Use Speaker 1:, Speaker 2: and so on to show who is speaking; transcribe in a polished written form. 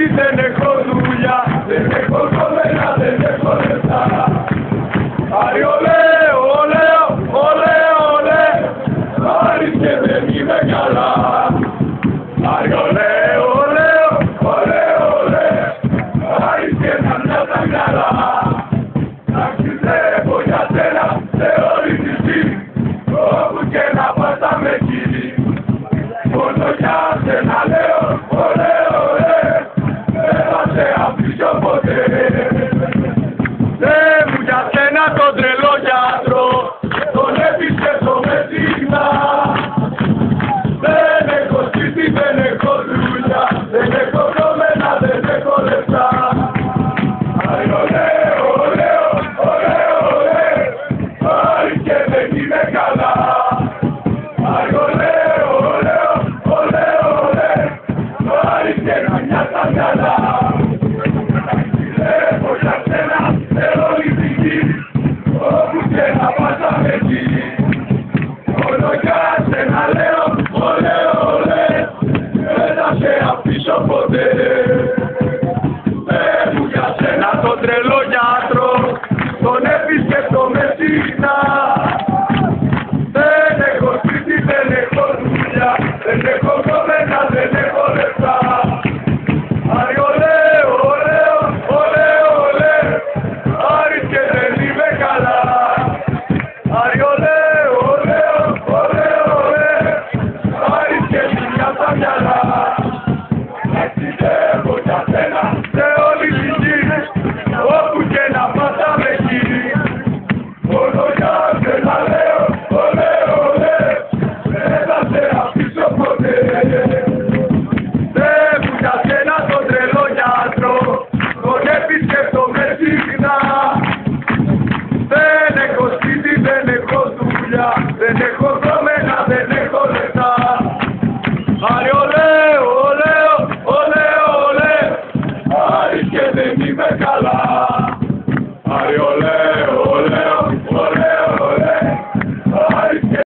Speaker 1: σπίτι, δεν έχω δουλειά, δεν έχω κομμένα, δεν έχω λεφτά. Άρη ολέ, ολέ, ολέ, ολέ, Άρης και δεν είμαι καλά. Άρη ολέ, ολέ, ολέ, ολέ, Άρης και να μια τα καλά. Ταξιδεύω για σένα σε όλη τη γη, όπου και να πας θα με κύλει. Μόνο για σένα λέω, ολέ, ολέ, δεν θα σε αφήσω ποτέ. Θεέ μου για σένα τον τρελό γιατρό, τον επισκέψω με συχνά. Δεν έχω σπίτι, δεν έχω δουλειά, δεν έχω κομμένα, δεν έχω λεφτά. Άρη ολέ, ολέ, ολέ, ολέ, Άρη και δεν είμαι καλά. Άρη ολέ, ολέ, ολέ, ολέ, Άρη και να μια τα μυαλά. Ταξιδεύω για σένα σε όλη τη γη, όπου και να πας θα με κύλει. Μόνο για σένα λέω, ολέ, ολέ, δεν θα σε αφήσω ποτέ.